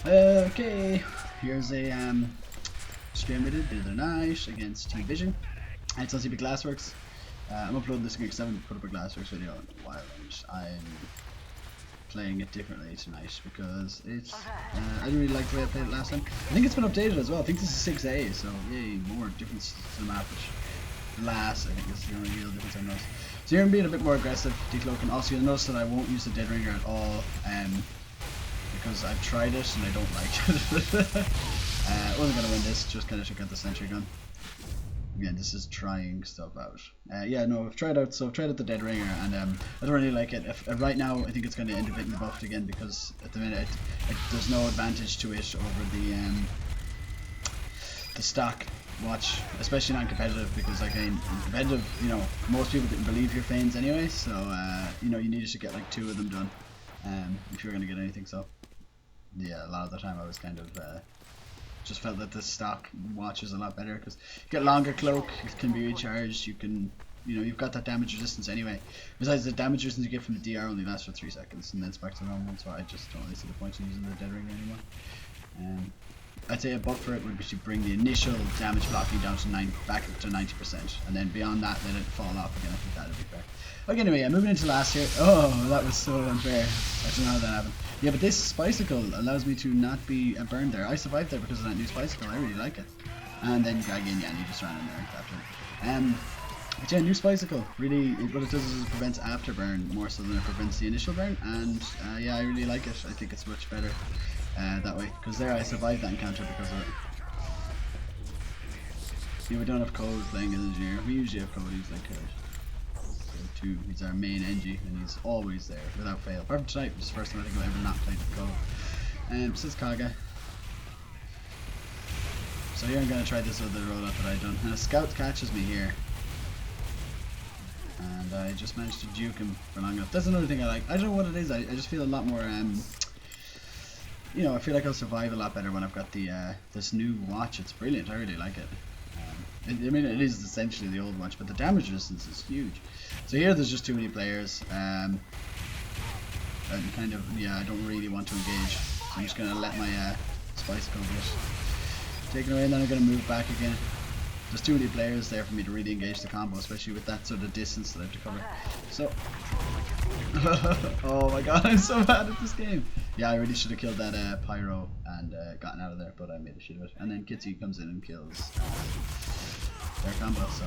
Okay, here's a stream we did the other night against Team Vision. And it's on CP Glassworks. I'm uploading this again because I haven't put up a Glassworks video in a while, and I'm playing it differently tonight because it's I didn't really like the way I played it last time. I think it's been updated as well. I think this is 6A, so yay, more difference to the map, which last I think is the only real difference I noticed. So here I'm being a bit more aggressive, decloaking. Also you'll notice that I won't use the Dead Ringer at all, because I've tried it and I don't like it. I wasn't going to win this, just kind of took out the sentry gun. Again, this is trying stuff out. Yeah, no, I've tried out the Dead Ringer, and I don't really like it. Right now, I think it's going to end up getting buffed again because at the minute there's no advantage to it over the stock watch, especially not competitive, because like in competitive, you know, most people didn't believe your feigns anyway, so you know, you needed to get like 2 of them done if you're going to get anything. So yeah, a lot of the time I was kind of just felt that the stock watch is a lot better because you get longer cloak, it can be recharged, you can, you know, you've got that damage resistance anyway. Besides, the damage resistance you get from the DR only lasts for 3 seconds and then it's back to normal, so I just don't really see the point in using the Dead Ring anymore. I'd say a buff for it would be to bring the initial damage blocking down to back up to 90%, and then beyond that let it fall off again. I think that'd be fair. Okay, anyway, I'm moving into last here. Oh, that was so unfair. I don't know how that happened. Yeah, but this Spicicle allows me to not be burned there. I survived there because of that new Spicicle. I really like it. And then again, yeah, you just ran in there and after it. But yeah, new Spicicle, really, what it does is it prevents afterburn more so than it prevents the initial burn, and yeah, I really like it. I think it's much better that way, because there I survived that encounter because of it. Yeah, we don't have Code playing as engineer. We usually have Code, he's like he's our main engie, and he's always there without fail. Apart from tonight, which is the first time I think I've ever not played with Code. This is Kaga. So here I'm going to try this other rollout that I've done. And a scout catches me here, and I just managed to juke him for long enough. That's another thing I like. I don't know what it is, I just feel a lot more you know, I feel like I'll survive a lot better when I've got the this new watch. It's brilliant, I really like it. I mean, it is essentially the old watch, but the damage resistance is huge. So here there's just too many players, and kind of, yeah, I don't really want to engage, so I'm just going to let my Spicicle get taken away, and then I'm going to move back again. There's too many players there for me to really engage the combo, especially with that sort of distance that I have to cover. So, oh my god, I'm so bad at this game. Yeah, I really should have killed that Pyro and gotten out of there, but I made a shit of it. And then Kitsy comes in and kills their combo, so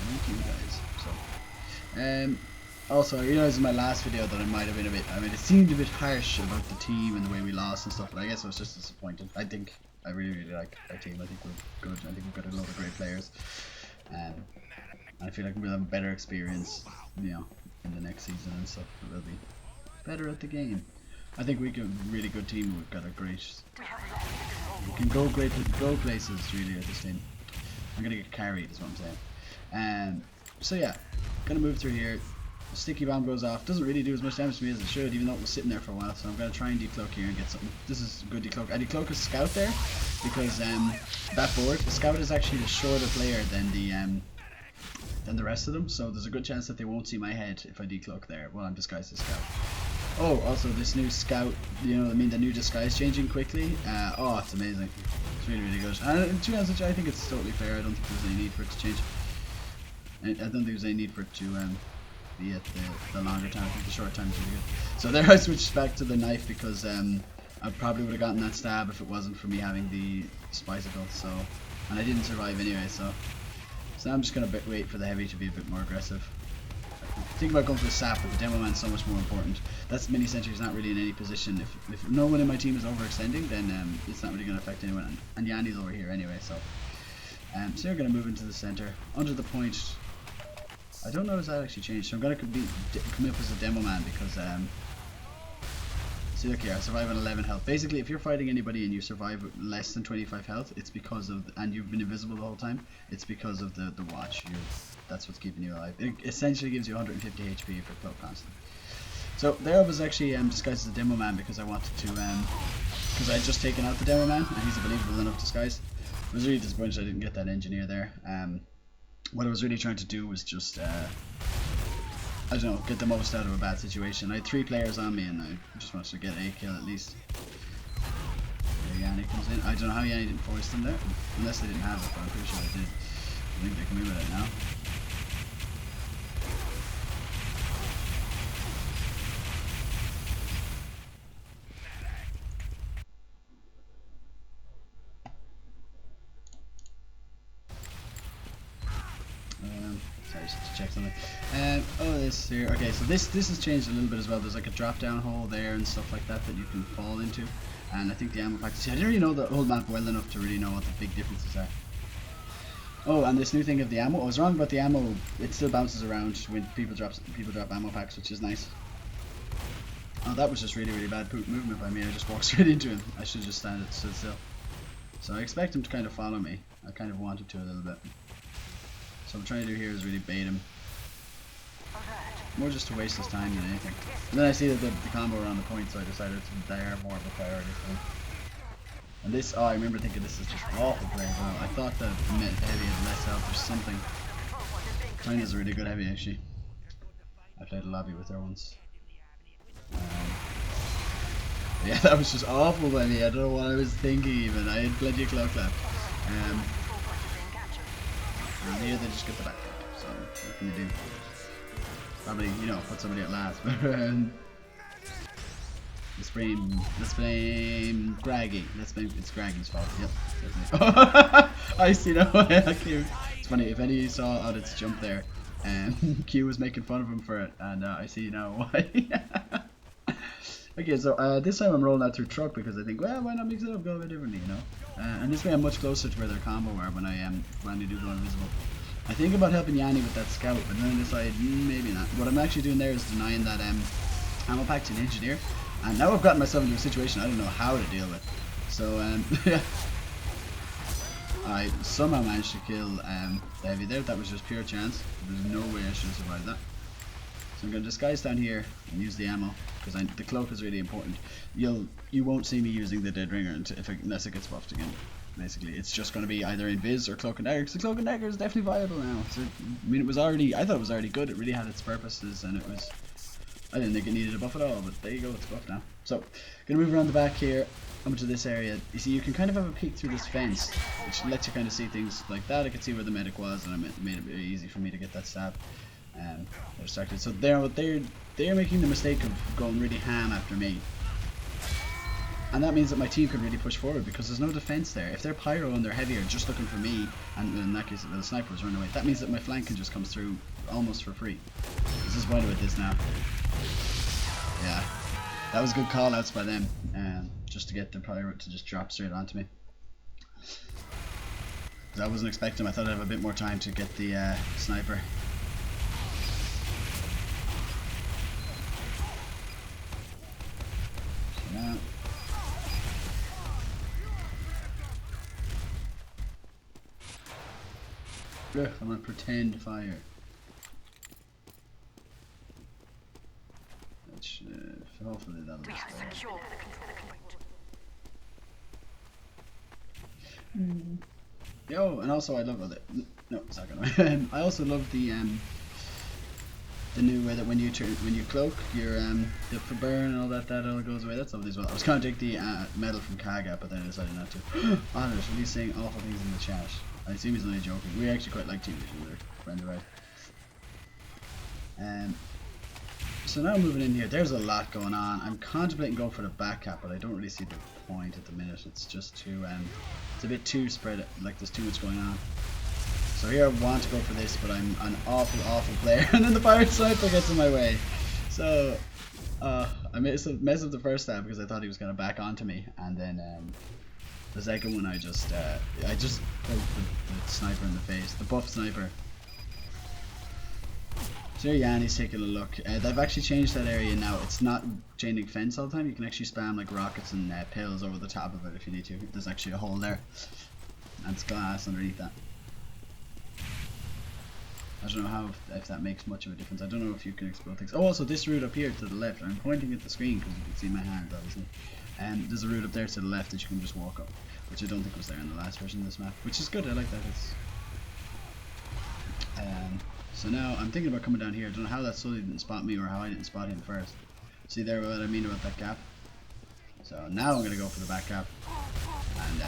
thank you guys. So, also I realized in my last video that I might have been it seemed a bit harsh about the team and the way we lost and stuff, but I guess I was just disappointed. I really like our team. I think we're good. I think we've got a lot of great players, and I feel like we'll have a better experience, you know, in the next season and stuff. We'll be better at the game. I think we're a really good team. We've got a great. We can go places really at this team. I'm gonna get carried, is what I'm saying. So yeah, gonna move through here. The sticky bomb goes off. Doesn't really do as much damage to me as it should, even though it was sitting there for a while. So I'm gonna try and decloak here and get something. This is a good decloak. I decloak a scout there because that board, the scout is actually a shorter player than the rest of them. So there's a good chance that they won't see my head if I decloak there while I'm disguised as scout. Oh, also this new scout, you know what I mean, the new disguise changing quickly. Oh, it's amazing. It's really, really good. And to be honest with you, I think it's totally fair. I don't think there's any need for it to change. I don't think there's any need for it to be at the longer time. I think the short time is really good. So there I switched back to the knife because I probably would have gotten that stab if it wasn't for me having the Spicicle. So, and I didn't survive anyway. So now I'm just gonna wait for the heavy to be a bit more aggressive. Think about going for the sap, but the demo man's so much more important. That's mini sentry's not really in any position. If no one in my team is overextending, then it's not really going to affect anyone. And Yanni's over here anyway, so so you're going to move into the center under the point. I don't know if that actually changed, so I'm going to come up as a demo man because see, look here, I survive on 11 health. Basically, if you're fighting anybody and you survive with less than 25 health, it's because of, and you've been invisible the whole time, it's because of the watch. That's what's keeping you alive. It essentially gives you 150 HP if you're cloak constant. So there I was actually disguised as a demo man because I wanted to, because I had just taken out the demo man and he's a believable enough disguise. I was really disappointed I didn't get that engineer there. What I was really trying to do was just I don't know, get the most out of a bad situation. I had 3 players on me and I just wanted to get a kill at least. There Yanni comes in. I don't know how Yanni didn't force them there, unless they didn't have it, but I'm pretty sure they did. I think they can move with it now. Sorry, just to check something. Oh, this here. Okay, so this has changed a little bit as well. There's like a drop down hole there and stuff like that that you can fall into. And I think the ammo packs. I didn't really know the whole map well enough to really know what the big differences are. Oh, and this new thing of the ammo. I was wrong about the ammo. It still bounces around when people drop ammo packs, which is nice. Oh, that was just really bad movement by me. I just walked straight into him. I should just stood still. So I expect him to kind of follow me. I kind of wanted to a little bit. So what I'm trying to do here is really bait him. More just to waste his time than anything. And then I see that the combo were on the point, so I decided to dare more of a priority for him. And this, oh, I remember thinking this is just awful play as well. I thought the heavy had less health or something. China's a really good heavy actually. I played a lobby with her once. Yeah, that was just awful by me. I don't know what I was thinking even. I had plenty of clock left. And here they just get the back up. So what can you do? Probably, you know, put somebody at last. But let's blame Graggy. It's Graggy's fault. Yep, definitely. I see now. Okay. It's funny if any of you saw Audit's jump there, and Q was making fun of him for it, and I see now why. Okay, so this time I'm rolling out through truck because I think, well, why not mix it up, go a bit differently, you know? And this way I'm much closer to where their combo are when I finally do go invisible. I think about helping Yanni with that scout, but then I decide maybe not. What I'm actually doing there is denying that ammo pack to an engineer, and now I've gotten myself into a situation I don't know how to deal with. So yeah, I somehow managed to kill the heavy there. That was just pure chance. There's no way I should have survived that. So I'm going to disguise down here and use the ammo because the cloak is really important. You won't see me using the dead ringer unless it gets buffed again. Basically, it's just going to be either invis or cloak and dagger. Because the cloak and dagger is definitely viable now. So, I mean, I thought it was already good. It really had its purposes, and I didn't think it needed a buff at all. But there you go, it's buffed now. So, gonna move around the back here, up to this area. You see, you can kind of have a peek through this fence, which lets you kind of see things like that. I could see where the medic was, and it made it very easy for me to get that stab. They're distracted. So they're making the mistake of going really ham after me. And that means that my team can really push forward because there's no defense there. If they're pyro and they're heavier just looking for me, and in that case the sniper was running away, that means that my flank can just come through almost for free. This is why with this now. Yeah, that was good call outs by them, just to get the pyro to just drop straight onto me. Because I wasn't expecting him. I thought I'd have a bit more time to get the sniper. So now. I'm gonna pretend fire. Which, hopefully that'll be secure. Yo, and also I love no, it's not gonna. I also love the new way that when you cloak, your the burn and all that all goes away. That's lovely as well. I was gonna take the medal from Kaga, but then I decided not to. Honors, really saying awful things in the chat. I assume he's only joking. We actually quite like Team Vision, they're friends of ours. So now moving in here, there's a lot going on. I'm contemplating going for the back cap, but I don't really see the point at the minute. It's just too, it's a bit too spread, like there's too much going on. So here I want to go for this, but I'm an awful player, and then the pirate sniper gets in my way. So I messed up the first stab because I thought he was going to back onto me, and then the second one I just poked the sniper in the face, the buff sniper. So here Yanni's taking a look. They've actually changed that area now. It's not chain link fence all the time. You can actually spam like rockets and pills over the top of it if you need to. There's actually a hole there, and it's glass underneath that. I don't know if that makes much of a difference. I don't know if you can explode things. Oh, also this route up here to the left. I'm pointing at the screen because you can see my hand, obviously. And there's a route up there to the left that you can just walk up, which I don't think was there in the last version of this map, which is good. I like that. It's So now I'm thinking about coming down here. I don't know how that Sully didn't spot me or how I didn't spot him first. See there what I mean about that gap? So now I'm going to go for the back gap. And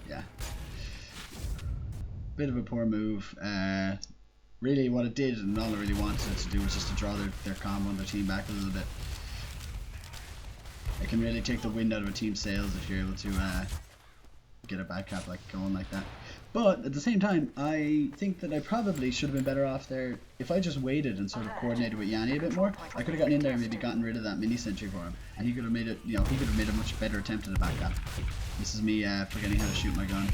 yeah. Bit of a poor move. Really what it did and all I really wanted it to do was just to draw their combo and their team back a little bit. It can really take the wind out of a team's sails if you're able to get a back cap like going like that. But at the same time, I think that I probably should have been better off there if I just waited and sort of coordinated with Yanni a bit more. I could have gotten in there and maybe gotten rid of that mini sentry for him, and he could have made it. You know, he could have made a much better attempt at a back cap. This is me forgetting how to shoot my gun.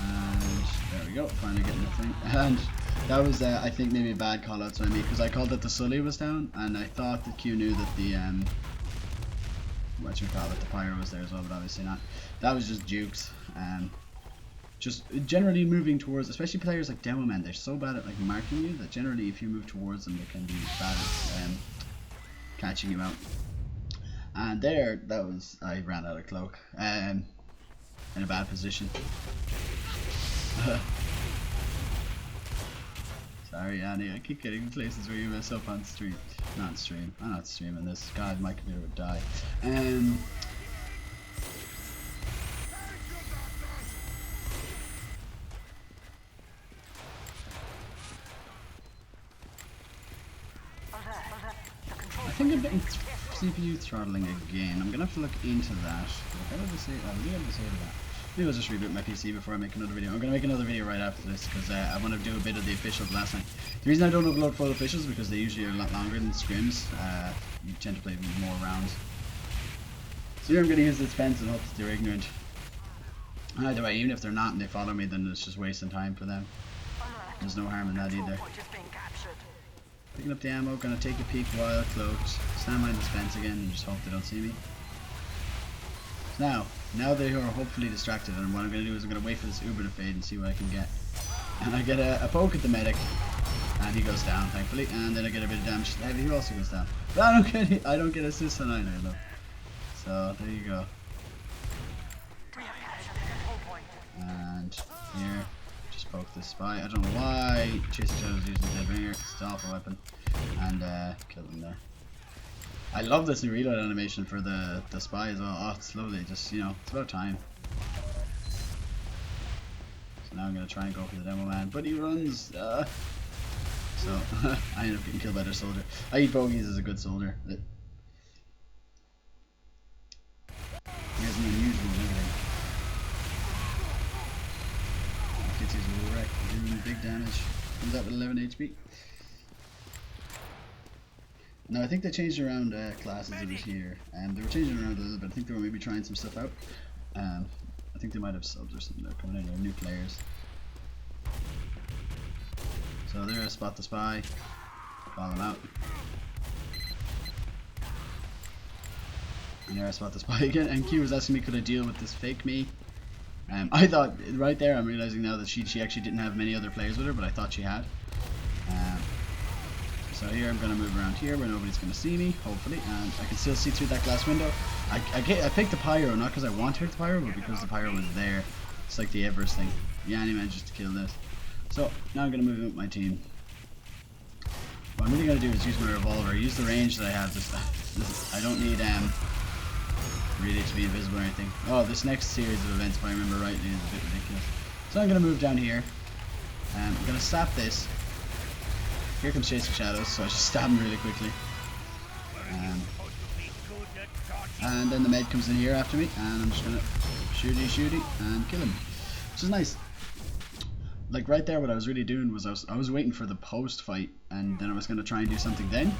And there we go, finally getting the thing. And that was, I think, maybe a bad call out by me because I called that the Sully was down, and I thought that Q knew that the the pyro was there as well, but obviously not. That was just jukes. Just generally moving towards, especially players like Demo Man, they're so bad at like marking you that generally if you move towards them, they can be bad at catching you out. And there, that was, I ran out of cloak. In a bad position. Sorry, Annie, I keep getting places where you mess up on stream. Not stream. I'm not streaming this. God, my computer would die. I think I'm getting CPU throttling again. I'm gonna have to look into that. What did I say? What did I say to that? Maybe I'll just reboot my PC before I make another video. I'm going to make another video right after this because I want to do a bit of the officials last night. The reason I don't upload full officials is because they usually are a lot longer than scrims. You tend to play more rounds. So here I'm going to use this fence and hope that they're ignorant. Either way, even if they're not and they follow me, then it's just wasting time for them. There's no harm in that either. Picking up the ammo, going to take a peek while cloaked, stand behind this fence again and just hope they don't see me. Now they are hopefully distracted, and what I'm going to do is I'm going to wait for this Uber to fade and see what I can get. And I get a poke at the medic, and he goes down, thankfully, and then I get a bit of damage to the heavy, who also goes down. But I don't get assist on either though. So there you go. And here, just poke this spy. I don't know why Chase was using the dead ringer. It's an awful weapon, and kill him there. I love this new reload animation for the spy as well. Oh, it's lovely. Just, you know, it's about time. So now I'm going to try and go for the Demo Man, but he runs. So I end up getting killed by their soldier. I eat bogeys as a good soldier. He has an unusual and everything. Gets his wreck, doing big damage. Comes out with 11 HP. Now I think they changed around classes over here, and they were changing around a little bit. I think they were maybe trying some stuff out. I think they might have subs or something. They're coming in, or new players. So there, I spot the spy, call him out. And there I spot the spy again, and Q was asking me could I deal with this fake me. I thought, right there I'm realizing now that she actually didn't have many other players with her, but I thought she had. So here I'm going to move around here where nobody's going to see me, hopefully, and I can still see through that glass window. I picked the pyro, not because I want to pick the pyro, but because the pyro was there. It's like the Everest thing. Yanni manages to kill this. So now I'm going to move in with my team. What I'm really going to do is use my revolver, use the range that I have. I don't need really to be invisible or anything. Oh, this next series of events, if I remember rightly, is a bit ridiculous. So I'm going to move down here. I'm going to sap this. Here comes Chasing Shadows, so I just stab him really quickly. And then the med comes in here after me, and I'm just gonna shooty and kill him, which is nice. Like right there, what I was really doing was I was waiting for the post fight, and then I was gonna try and do something then.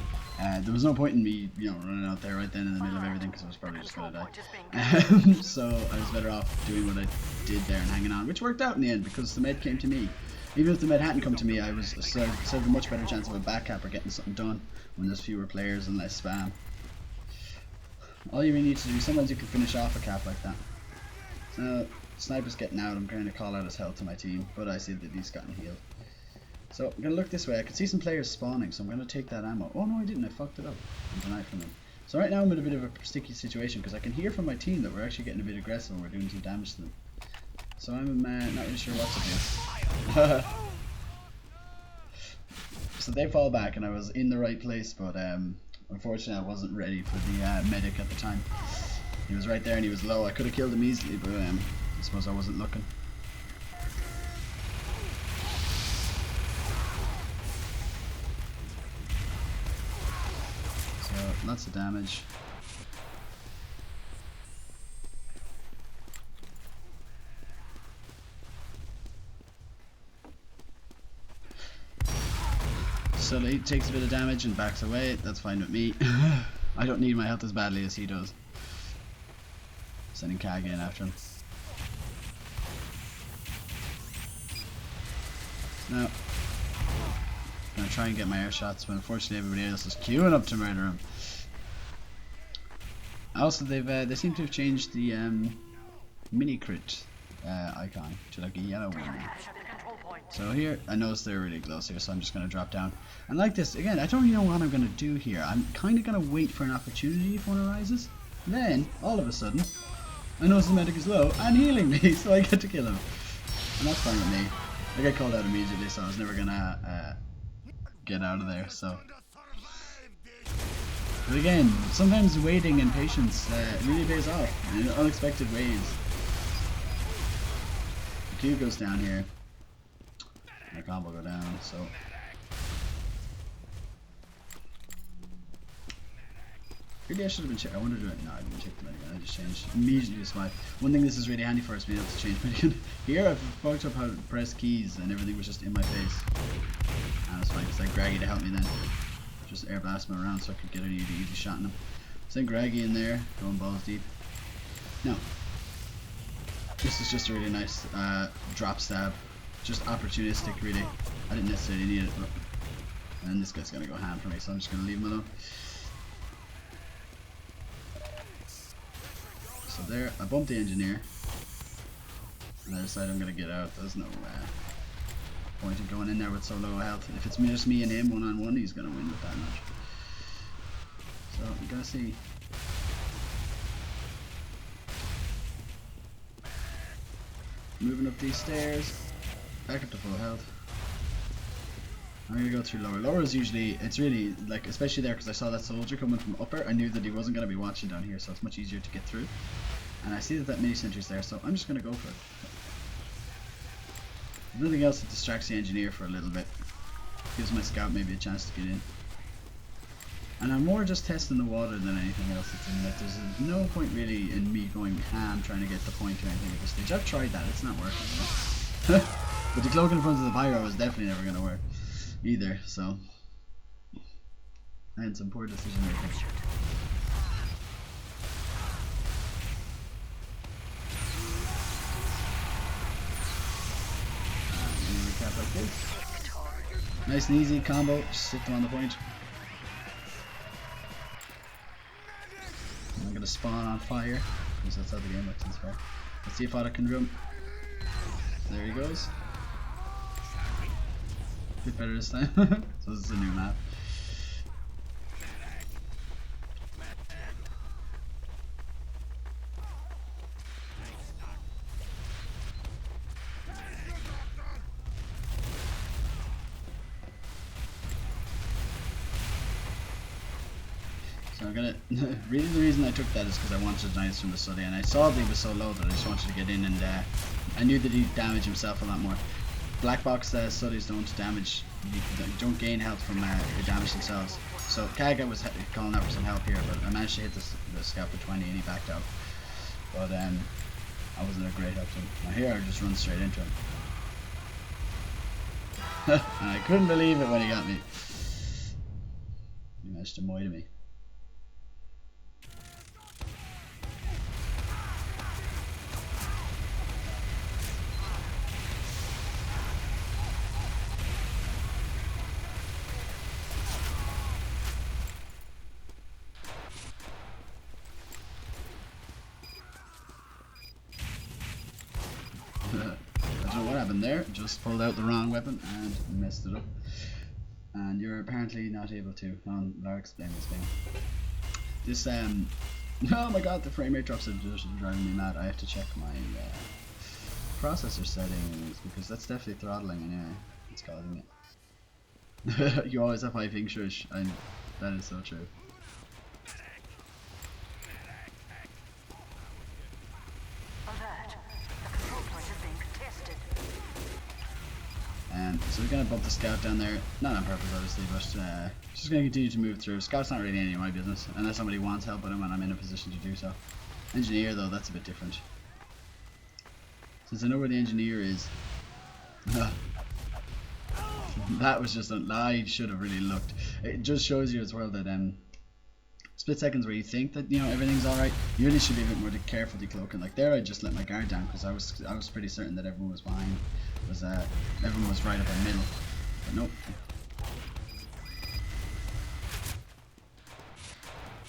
There was no point in me, you know, running out there right then in the middle of everything because I was probably just gonna die. So I was better off doing what I did there and hanging on, which worked out in the end because the med came to me. Even if the med hadn't come to me, I was served a much better chance of a back cap or getting something done when there's fewer players and less spam. All you really need to do, sometimes you can finish off a cap like that. So, sniper's getting out, I'm trying to call out his health to my team, but I see that he's gotten healed. So, I'm going to look this way, I can see some players spawning, so I'm going to take that ammo. Oh no, I didn't, I fucked it up. I'm denied from them. So right now I'm in a bit of a sticky situation, because I can hear from my team that we're actually getting a bit aggressive and we're doing some damage to them. So I'm not really sure what to do. So they fall back, and I was in the right place, but unfortunately I wasn't ready for the medic at the time. He was right there and he was low. I could have killed him easily, but I suppose I wasn't looking. So lots of damage. So he takes a bit of damage and backs away. That's fine with me. I don't need my health as badly as he does. Sending Kag in after him. Now, I'm gonna try and get my air shots, but unfortunately everybody else is queuing up to murder him. Also, they seem to have changed the mini crit icon to like a yellow one. So here, I noticed they're really close here, so I'm just gonna drop down. And like this, again, I don't really know what I'm gonna do here. I'm kind of gonna wait for an opportunity if one arises. And then, all of a sudden, I notice the medic is low and healing me, so I get to kill him. And that's fine with me. I get called out immediately, so I was never gonna get out of there. So, but again, sometimes waiting and patience really pays off in unexpected ways. The Q goes down here. My combo go down. So. Maybe I should have been checked. I wanted to do it. No, I didn't check the minigun. I just changed immediately to smite. One thing this is really handy for is being able to change minigun. Here I've fucked up how to press keys and everything was just in my face. And it's fine because I had Graggy to help me then. Just air blast him around so I could get an easy shot on him. Send Graggy in there, going balls deep. No. This is just a really nice drop stab. Just opportunistic really. I didn't necessarily need it, but and this guy's gonna go ham for me, so I'm just gonna leave him alone. So there, I bumped the engineer, and I decided I'm gonna get out. There's no point in going in there with so low health. If it's just me and him one-on-one, he's gonna win with that much. So we gotta see. Moving up these stairs, back up to full health. I'm gonna go through lower. Lower is usually, it's really like, especially there because I saw that soldier coming from upper. I knew that he wasn't gonna be watching down here, so it's much easier to get through. And I see that mini sentry's there, so I'm just gonna go for it. There's nothing else that distracts the engineer for a little bit. Gives my scout maybe a chance to get in. And I'm more just testing the water than anything else that's in it. There's no point really in me going ham trying to get the point or anything at this stage. I've tried that, it's not working. You know? But the cloak in front of the pyro is definitely never going to work either, so. And some poor decision making. Recap like this. Nice and easy combo, just sit them on the point. I'm gonna spawn on fire, because that's how the game works in fire. Let's see if Otta can drum. There he goes. Bit better this time. So this is a new map. So I'm gonna really the reason I took that is because I wanted to dance from the study, and I saw that he was so low that I just wanted to get in, and I knew that he'd damage himself a lot more. Black box studies don't damage, you don't gain health from they damage themselves. So Kaga was calling out for some help here, but I managed to hit the scout for 20 and he backed out. But I wasn't a great help to him. Now here I just run straight into him. And I couldn't believe it when he got me. He managed to moid me. I don't know what happened there, just pulled out the wrong weapon and messed it up. And you're apparently not able to. I'll explain this game. This, oh my god, the frame rate drops are just driving me mad. I have to check my processor settings, because that's definitely throttling anyway. It's causing it. You always have high ping, shush, and that is so true. So we're going to bump the scout down there, not on purpose obviously, but just going to continue to move through. Scout's not really any of my business, unless somebody wants help with him and I'm in a position to do so. Engineer though, that's a bit different. Since I know where the engineer is, that was just I should have really looked. It just shows you as well that split seconds where you think that, you know, everything's alright, you really should be a bit more careful decloaking. Like there I just let my guard down because I was pretty certain that everyone was behind, everyone was right up in the middle, but nope.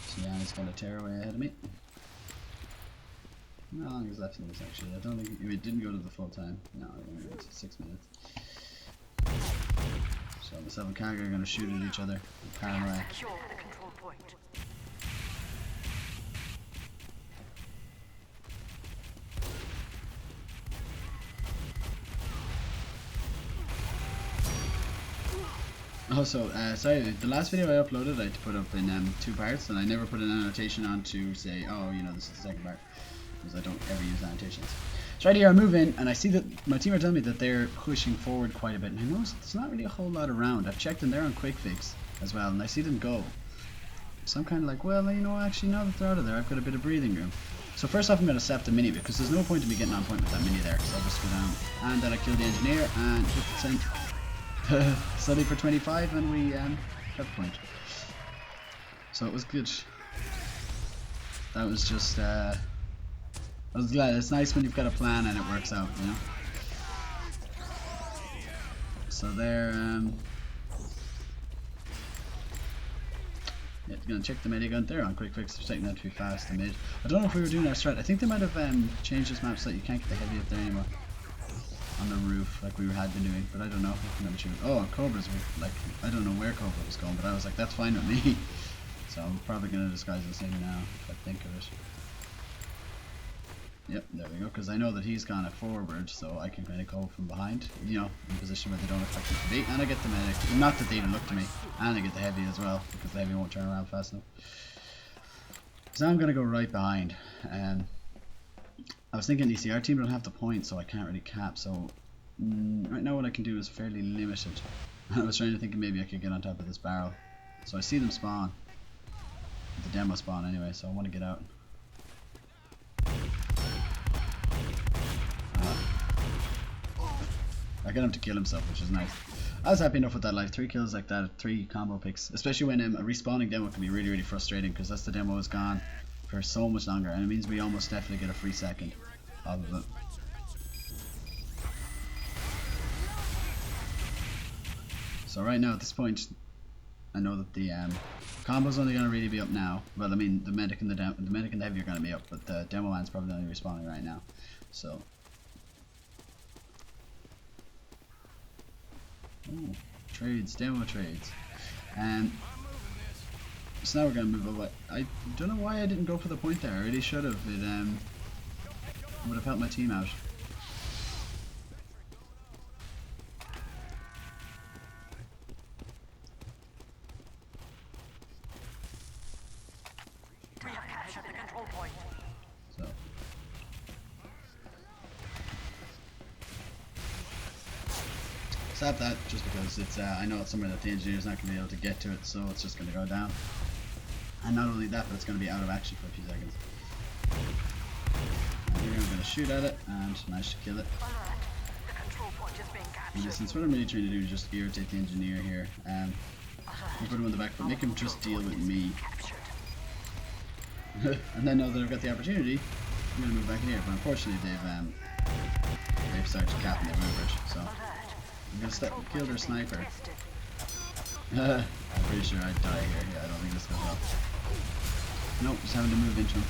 So yeah, he's gonna tear away ahead of me. How long is left in this actually? I don't think it didn't go to the full time. No, it only went to 6 minutes. So myself and Kaga are gonna shoot at each other. Paranoia. Also, sorry, the last video I uploaded I had to put up in 2 parts, and I never put an annotation on to say, oh, you know, this is the second part, because I don't ever use annotations. So right here I move in, and I see that my team are telling me that they're pushing forward quite a bit, and I notice there's not really a whole lot around. I've checked and they're on quick fix as well, and I see them go. So I'm kind of like, well, you know, actually now that they're out of there, I've got a bit of breathing room. So first off I'm going to sap the mini, because there's no point in me getting on point with that mini there, so I'll just go down. And then I kill the engineer, and hit the send. Study for 25 and we got the point. So it was good. That was just I was glad. It's nice when you've got a plan and it works out, you know. So they're yeah, gonna check the minigun. They're on quick fix, they're taking that too fast to mid. I don't know if we were doing our strat. I think they might have changed this map so that you can't get the heavy up there anymore. On the roof, like we had been doing, but I don't know. Oh, Cobras were like, I don't know where Cobra was going, but I was like, that's fine with me. So I'm probably gonna disguise this in now if I think of it. Yep, there we go, because I know that he's gone forward, so I can kind of go from behind, you know, in a position where they don't expect me to be, and I get the medic. Not that they even look to me, and I get the heavy as well, because the heavy won't turn around fast enough. So I'm gonna go right behind. I was thinking, you see, our team don't have the point, so I can't really cap, so right now what I can do is fairly limited. I was trying to think maybe I could get on top of this barrel. So I see them spawn. The demo spawn anyway, so I want to get out. I got him to kill himself, which is nice. I was happy enough with that, like 3 kills like that, 3 combo picks. Especially when a respawning demo can be really, really frustrating, because that's the demo is gone for so much longer, and it means we almost definitely get a free second out of it. So right now at this point, I know that the combo's only going to really be up now. Well, I mean the medic and the heavy are going to be up, but the demo man's probably only respawning right now. So, ooh, trades, demo trades, so now we're going to move away. I don't know why I didn't go for the point there. I really should have. It would have helped my team out. We have captured the control point. So. Stop that, just because it's I know it's somewhere that the engineer's not going to be able to get to it, so it's just going to go down. And not only that, but it's going to be out of action for a few seconds. And here I'm going to shoot at it and manage to kill it. The control point is being captured. And since what I'm really trying to do is just irritate the engineer here, put him on the back foot, make him just deal with me. And then now that I've got the opportunity, I'm going to move back in here. But unfortunately, they've started to cap and they've moved, so I'm going to kill their sniper. I'm pretty sure I'd die here. Yeah, I don't think this goes well. Nope, just having to move into them.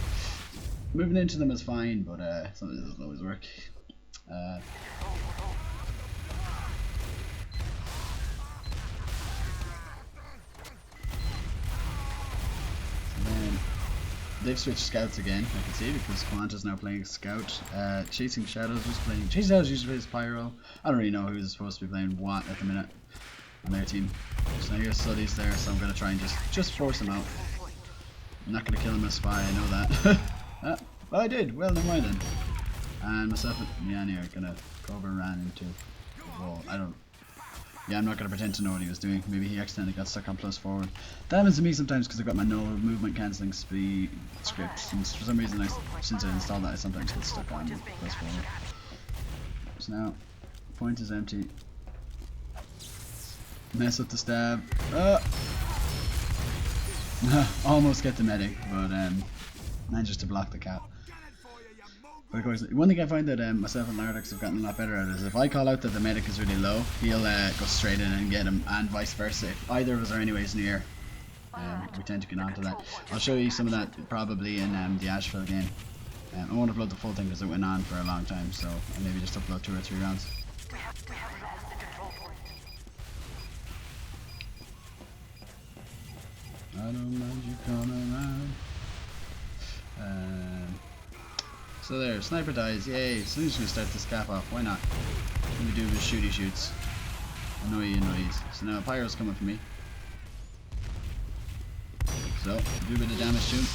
Moving into them is fine, but something that doesn't always work. they've switched scouts again, I can see, because Quant is now playing scout. Chasing Shadows was playing. Chasing Shadows usually plays Pyro. I don't really know who's supposed to be playing what at the minute on their team. So here's Sully's there, so I'm gonna try and just force him out. I'm not gonna kill him as spy, I know that. Well, I did. Well, never mind then. And myself and Yanni are gonna go over and ran into the wall. Yeah, I'm not going to pretend to know what he was doing. Maybe he accidentally got stuck on +4. That happens to me sometimes because I've got my no movement cancelling speed script. And for some reason, since I installed that, I sometimes get stuck on +4. So now, point is empty. Mess up the stab. Almost get the medic, but managed to block the cap. But of course, one thing I find that myself and Lardox have gotten a lot better at is if I call out that the medic is really low, he'll go straight in and get him, and vice versa. If either of us are anyways near, we tend to get onto that. I'll show you some of that probably in the Asheville game. I won't upload the full thing because it went on for a long time, so I'll maybe just upload 2 or 3 rounds. We have lost the control point. I don't mind you coming around. So there, sniper dies, yay. So I'm just gonna start this cap off, why not? Let me do the shooty shoots. Annoy noise. So now Pyro's coming for me. So, do a bit of damage to him.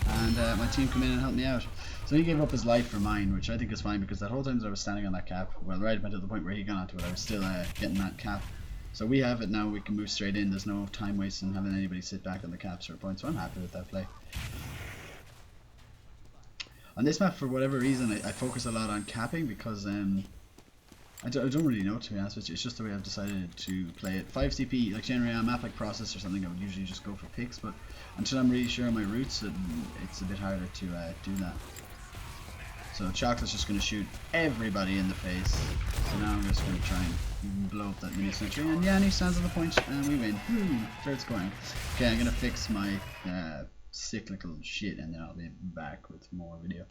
And my team come in and help me out. So he gave up his life for mine, which I think is fine because that whole time I was standing on that cap, well right up until the point where he got onto it, I was still getting that cap. So we have it now, we can move straight in, there's no time wasting having anybody sit back on the caps for a point, so I'm happy with that play. On this map, for whatever reason, I focus a lot on capping because I don't really know, to be honest with you. It's just the way I've decided to play it. 5 CP, like generally on a map like Process or something, I would usually just go for picks, but until I'm really sure of my routes, it's a bit harder to do that. So Chocolate's just going to shoot everybody in the face. So now I'm just going to try and blow up that mini sentry, and Yanni stands on the point, and we win. Third scoring. Okay, I'm going to fix my cyclical shit, and then I'll be back with more video.